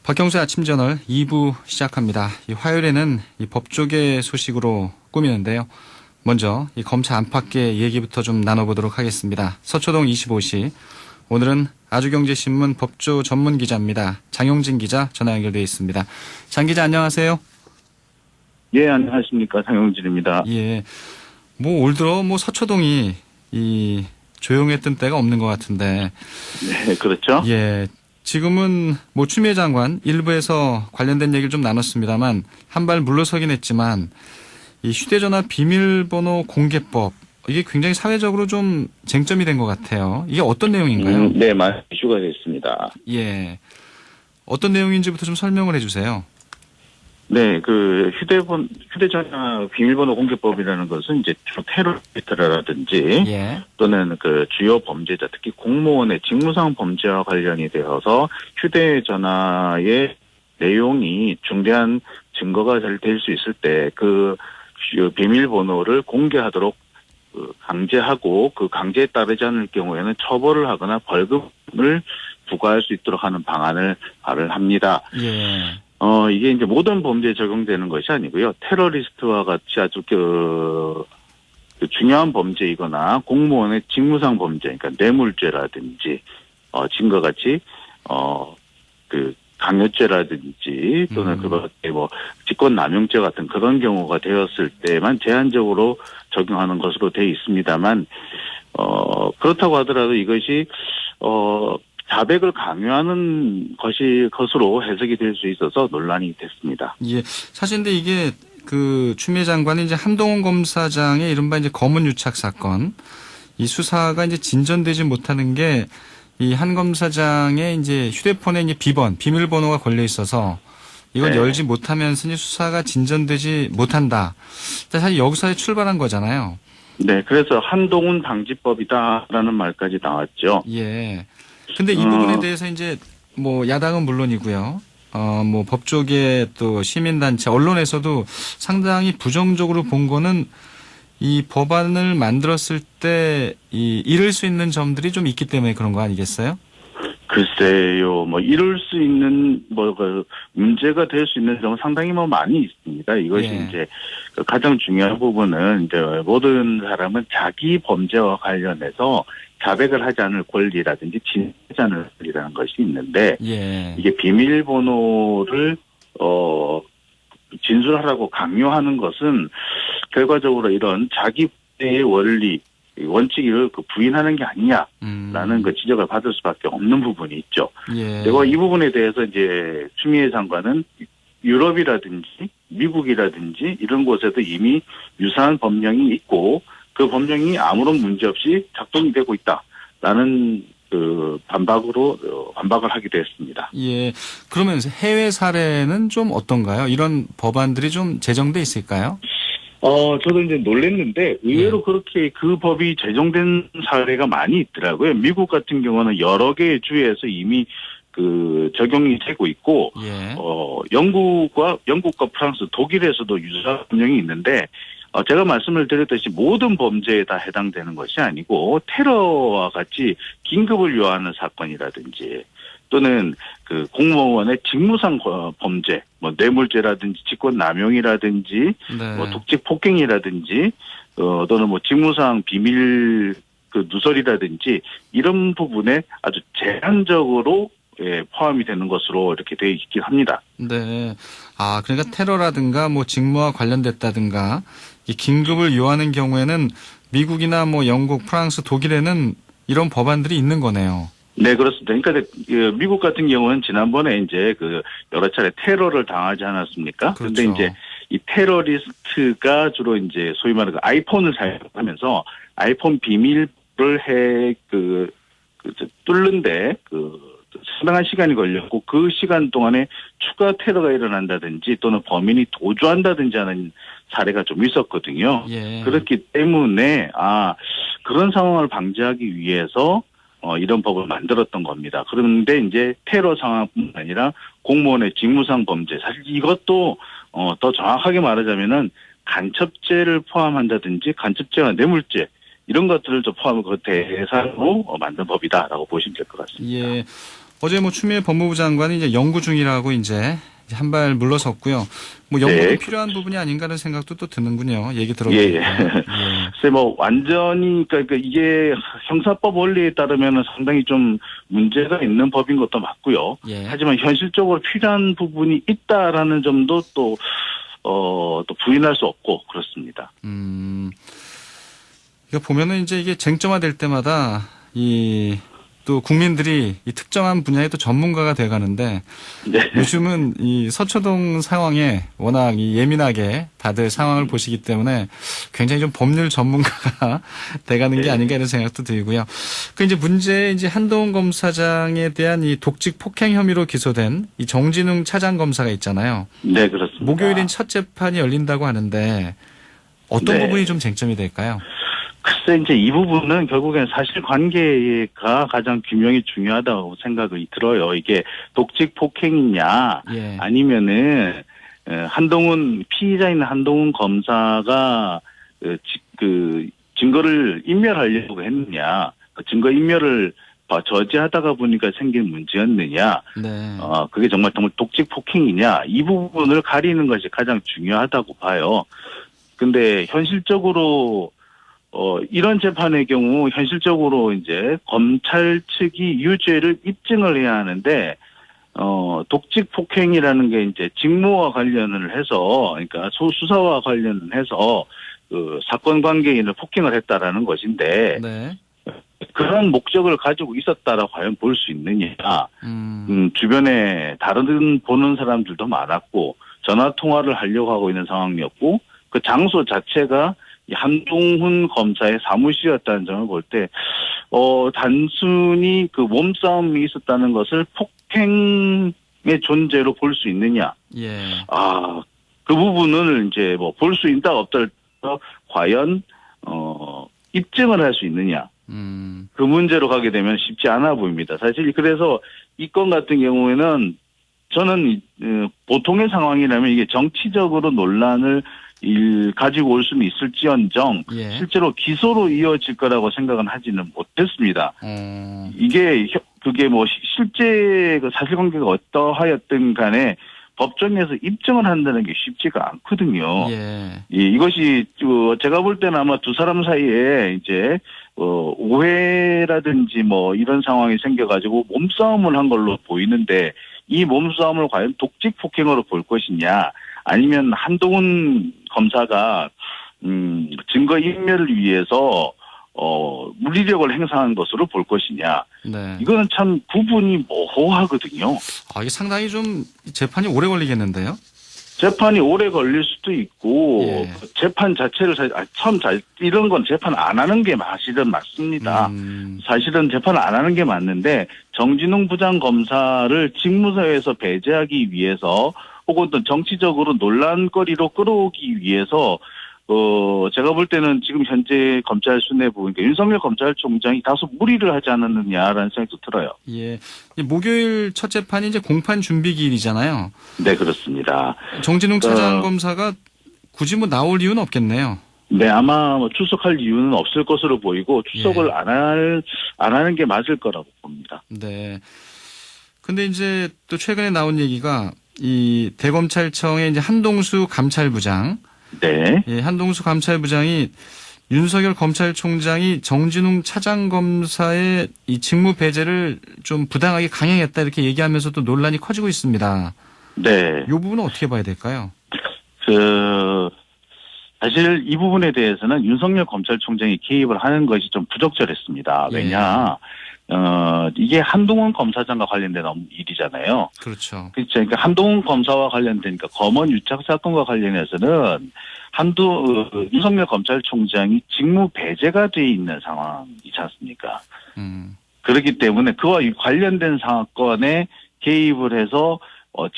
박경수의 아침저널 2부 시작합니다. 이 화요일에는 이 법조계 소식으로 꾸미는데요. 먼저 이 검찰 안팎의 얘기부터 좀 나눠보도록 하겠습니다. 서초동 25시. 오늘은 아주경제신문 법조 전문 기자입니다. 장용진 기자 전화 연결되어 있습니다. 장 기자 안녕하세요. 예, 안녕하십니까. 장용진입니다. 예. 올 들어 서초동이 조용했던 때가 없는 것 같은데. 네, 그렇죠. 예. 지금은 추미애 장관 일부에서 관련된 얘기를 좀 나눴습니다만 한 발 물러서긴 했지만 이 휴대전화 비밀번호 공개법 이게 굉장히 사회적으로 좀 쟁점이 된 것 같아요. 이게 어떤 내용인가요? 네, 많이 이슈가 됐습니다. 예. 어떤 내용인지부터 좀 설명을 해 주세요. 네, 휴대전화 비밀번호 공개법이라는 것은 이제 테러리스트라든지 예. 또는 주요 범죄자, 특히 공무원의 직무상 범죄와 관련이 되어서 휴대전화의 내용이 중대한 증거가 될 수 있을 때 비밀번호를 공개하도록 강제하고 강제에 따르지 않을 경우에는 처벌을 하거나 벌금을 부과할 수 있도록 하는 방안을 발의합니다. 예. 이게 이제 모든 범죄에 적용되는 것이 아니고요. 테러리스트와 같이 아주 중요한 범죄이거나 공무원의 직무상 범죄, 그러니까 뇌물죄라든지, 지금과 같이, 강요죄라든지, 또는 직권남용죄 같은 그런 경우가 되었을 때만 제한적으로 적용하는 것으로 되어 있습니다만, 그렇다고 하더라도 이것이, 자백을 강요하는 것으로 해석이 될 수 있어서 논란이 됐습니다. 예. 사실 근데 이게 추미애 장관이 이제 한동훈 검사장의 이른바 이제 검은 유착 사건 이 수사가 이제 진전되지 못하는 게 이 한 검사장의 이제 휴대폰에 이제 비밀번호가 걸려 있어서 이걸 네. 열지 못하면서 이제 수사가 진전되지 못한다. 사실 여기서 출발한 거잖아요. 네. 그래서 한동훈 방지법이다라는 말까지 나왔죠. 예. 근데 이 부분에 대해서 이제 야당은 물론이고요. 법조계 또 시민단체, 언론에서도 상당히 부정적으로 본 거는 이 법안을 만들었을 때 잃을 수 있는 점들이 좀 있기 때문에 그런 거 아니겠어요? 글쎄요, 이룰 수 있는, 문제가 될 수 있는 점은 상당히 많이 있습니다. 이것이 예. 이제 가장 중요한 부분은 이제 모든 사람은 자기 범죄와 관련해서 자백을 하지 않을 권리라든지 진술하지 않을 권리라는 것이 있는데, 예. 이게 비밀번호를, 진술하라고 강요하는 것은 결과적으로 이런 자기의 원칙을 부인하는 게 아니냐라는 지적을 받을 수밖에 없는 부분이 있죠. 예. 그리고 이 부분에 대해서 이제 추미애 장관은 유럽이라든지 미국이라든지 이런 곳에도 이미 유사한 법령이 있고 그 법령이 아무런 문제 없이 작동이 되고 있다라는 반박을 하기도 했습니다. 예. 그러면 해외 사례는 좀 어떤가요? 이런 법안들이 좀 제정돼 있을까요? 저도 이제 놀랐는데 의외로 그렇게 그 법이 제정된 사례가 많이 있더라고요. 미국 같은 경우는 여러 개의 주에서 이미 적용이 되고 있고, 예. 영국과 프랑스, 독일에서도 유사한 법령이 있는데, 제가 말씀을 드렸듯이 모든 범죄에 다 해당되는 것이 아니고, 테러와 같이 긴급을 요하는 사건이라든지, 또는 공무원의 직무상 범죄, 뇌물죄라든지, 직권남용이라든지, 네. 독직 폭행이라든지, 또는 직무상 비밀 누설이라든지, 이런 부분에 아주 제한적으로 포함이 되는 것으로 이렇게 되어 있긴 합니다. 네. 그러니까 테러라든가 직무와 관련됐다든가 이 긴급을 요하는 경우에는 미국이나 영국, 프랑스, 독일에는 이런 법안들이 있는 거네요. 네, 그렇습니다. 그러니까 미국 같은 경우는 지난번에 이제 여러 차례 테러를 당하지 않았습니까? 그런데 그렇죠. 이제 이 테러리스트가 주로 이제 소위 말하는 아이폰을 사용하면서 아이폰 비밀을 뚫는데 상당한 시간이 걸렸고 그 시간 동안에 추가 테러가 일어난다든지 또는 범인이 도주한다든지 하는 사례가 좀 있었거든요. 예. 그렇기 때문에 그런 상황을 방지하기 위해서 이런 법을 만들었던 겁니다. 그런데 이제 테러 상황뿐만 아니라 공무원의 직무상 범죄, 사실 이것도 더 정확하게 말하자면은 간첩죄를 포함한다든지 간첩죄와 뇌물죄 이런 것들을 좀 포함한 그 대상으로 만든 법이다라고 보시면 될 것 같습니다. 예. 어제 뭐 추미애 법무부 장관이 이제 연구 중이라고 이제 한 발 물러섰고요. 뭐 연구도 네. 필요한 부분이 아닌가라는 생각도 또 드는군요. 얘기 예, 들어보니까. 예. 예. 글쎄, 뭐, 완전히, 그러니까 이게 형사법 원리에 따르면 상당히 좀 문제가 있는 법인 것도 맞고요. 예. 하지만 현실적으로 필요한 부분이 있다라는 점도 또 부인할 수 없고, 그렇습니다. 이거 보면은 이제 이게 쟁점화될 때마다 또 국민들이 이 특정한 분야의 또 전문가가 돼 가는데 네. 요즘은 이 서초동 상황에 워낙 예민하게 다들 상황을 보시기 때문에 굉장히 좀 법률 전문가가 돼가는 게 네. 아닌가 이런 생각도 들고요. 그 이제 문제 이제 한동훈 검사장에 대한 이 독직 폭행 혐의로 기소된 이 정진웅 차장 검사가 있잖아요. 네, 그렇습니다. 목요일인 첫 재판이 열린다고 하는데 어떤 네. 부분이 좀 쟁점이 될까요? 글쎄, 이제 이 부분은 결국엔 사실관계가 가장 규명이 중요하다고 생각이 들어요. 이게 독직 폭행이냐, 예. 아니면은, 한동훈, 피의자인 한동훈 검사가, 증거를 인멸하려고 했느냐, 그 증거 인멸을 저지하다가 보니까 생긴 문제였느냐, 네. 그게 정말 독직 폭행이냐, 이 부분을 가리는 것이 가장 중요하다고 봐요. 근데 현실적으로 이런 재판의 경우 현실적으로 이제 검찰 측이 유죄를 입증을 해야 하는데 독직 폭행이라는 게 이제 직무와 관련을 해서 그러니까 수사와 관련을 해서 그 사건 관계인을 폭행을 했다라는 것인데 네. 그런 목적을 가지고 있었다라고 과연 볼 수 있느냐. 주변에 다른 보는 사람들도 많았고 전화 통화를 하려고 하고 있는 상황이었고 그 장소 자체가 한동훈 검사의 사무실이었다는 점을 볼 때, 단순히 그 몸싸움이 있었다는 것을 폭행의 존재로 볼 수 있느냐. 예. 그 부분을 이제 뭐 볼 수 있다 없다 과연, 입증을 할 수 있느냐. 그 문제로 가게 되면 쉽지 않아 보입니다. 사실 그래서 이 건 같은 경우에는 저는, 보통의 상황이라면 이게 정치적으로 논란을 가지고 올 수는 있을지언정 예. 실제로 기소로 이어질 거라고 생각은 하지는 못했습니다. 이게 그게 뭐 실제 그 사실관계가 어떠하였든 간에 법정에서 입증을 한다는 게 쉽지가 않거든요. 예. 이것이 제가 볼 때는 아마 두 사람 사이에 이제 오해라든지 뭐 이런 상황이 생겨가지고 몸싸움을 한 걸로 보이는데 이 몸싸움을 과연 독직 폭행으로 볼 것이냐? 아니면 한동훈 검사가 증거 인멸을 위해서 물리력을 행사한 것으로 볼 것이냐. 네. 이거는 참 구분이 모호하거든요. 이게 상당히 좀 재판이 오래 걸리겠는데요? 재판이 오래 걸릴 수도 있고 예. 재판 자체를 이런 건 재판 안 하는 게 사실은 맞습니다. 사실은 재판 안 하는 게 맞는데 정진웅 부장검사를 직무에서 배제하기 위해서 혹은 또 정치적으로 논란거리로 끌어오기 위해서 제가 볼 때는 지금 현재 검찰 수뇌부, 그러니까 윤석열 검찰총장이 다소 무리를 하지 않았느냐라는 생각도 들어요. 예. 목요일 첫 재판이 이제 공판 준비 기일이잖아요. 네, 그렇습니다. 정진웅 차장 검사가 굳이 뭐 나올 이유는 없겠네요. 네, 아마 뭐 출석할 이유는 없을 것으로 보이고 출석을 안 하는 게 맞을 거라고 봅니다. 네. 근데 이제 또 최근에 나온 얘기가 이 대검찰청의 이제 한동수 감찰부장, 네. 예, 한동수 감찰부장이 윤석열 검찰총장이 정진웅 차장검사의 이 직무 배제를 좀 부당하게 강행했다 이렇게 얘기하면서 또 논란이 커지고 있습니다. 네. 이 부분은 어떻게 봐야 될까요? 사실 이 부분에 대해서는 윤석열 검찰총장이 개입을 하는 것이 좀 부적절했습니다. 왜냐, 이게 한동훈 검사장과 관련된 일이잖아요. 그렇죠. 그렇죠. 그러니까 한동훈 검사와 관련되니까 검언 유착 사건과 관련해서는 윤석열 검찰총장이 직무 배제가 돼 있는 상황이지 않습니까? 그렇기 때문에 그와 관련된 사건에 개입을 해서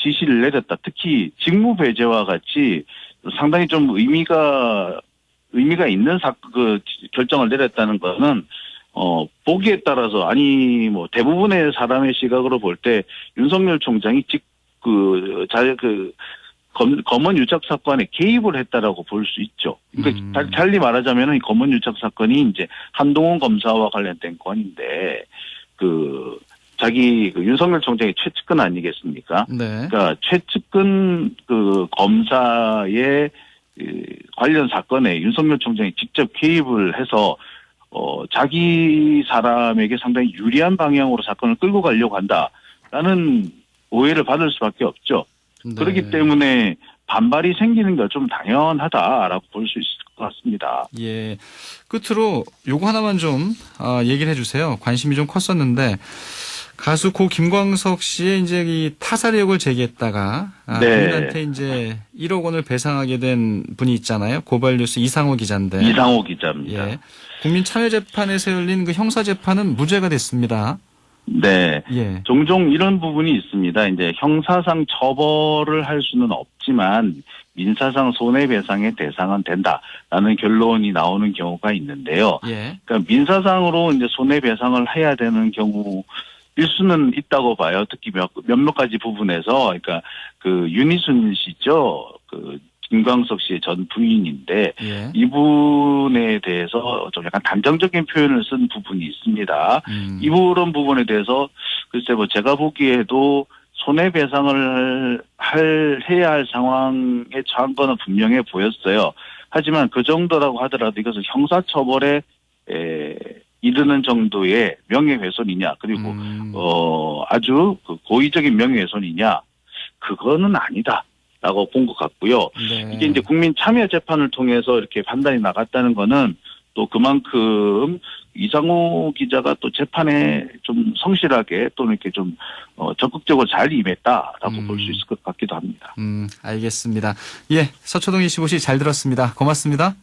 지시를 내렸다. 특히 직무 배제와 같이 상당히 좀 의미가 있는 결정을 내렸다는 것은 보기에 따라서 뭐 대부분의 사람의 시각으로 볼 때 윤석열 총장이 검언 유착 사건에 개입을 했다라고 볼 수 있죠. 그러니까 달리 말하자면은 이 검언 유착 사건이 이제 한동훈 검사와 관련된 건인데 자기 그 윤석열 총장의 최측근 아니겠습니까? 네. 그러니까 최측근 그 검사의 관련 사건에 윤석열 총장이 직접 개입을 해서 자기 사람에게 상당히 유리한 방향으로 사건을 끌고 가려고 한다라는 오해를 받을 수밖에 없죠. 네. 그렇기 때문에 반발이 생기는 게 좀 당연하다라고 볼 수 있을 것 같습니다. 예. 끝으로 요거 하나만 좀 얘기를 해주세요. 관심이 좀 컸었는데 가수 고 김광석 씨의 이제 이 타살 의혹을 제기했다가 네. 국민한테 이제 1억 원을 배상하게 된 분이 있잖아요. 고발뉴스 이상호 기자인데. 이상호 기자입니다. 예. 국민참여재판에서 열린 그 형사재판은 무죄가 됐습니다. 네. 예. 종종 이런 부분이 있습니다. 이제 형사상 처벌을 할 수는 없지만 민사상 손해배상의 대상은 된다라는 결론이 나오는 경우가 있는데요. 예. 그러니까 민사상으로 이제 손해배상을 해야 되는 경우일 수는 있다고 봐요. 특히 몇몇 가지 부분에서, 그러니까 그 윤희순 씨죠. 그 김광석 씨의 전 부인인데 예. 이분에 대해서 좀 약간 단정적인 표현을 쓴 부분이 있습니다. 이런 부분에 대해서 글쎄 뭐 제가 보기에도 손해배상을 해야 할 상황에 처한 거는 분명해 보였어요. 하지만 그 정도라고 하더라도 이것은 형사처벌에 이르는 정도의 명예훼손이냐, 그리고 아주 그 고의적인 명예훼손이냐, 그거는 아니다라고 본 것 같고요. 네. 이게 이제 국민 참여 재판을 통해서 이렇게 판단이 나갔다는 거는 또 그만큼 이상호 기자가 또 재판에 좀 성실하게 또는 이렇게 좀 적극적으로 잘 임했다라고 볼 수 있을 것 같기도 합니다. 알겠습니다. 예, 서초동 25시 잘 들었습니다. 고맙습니다.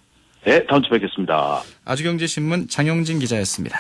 네, 다음 주에 뵙겠습니다. 아주경제신문 장영진 기자였습니다.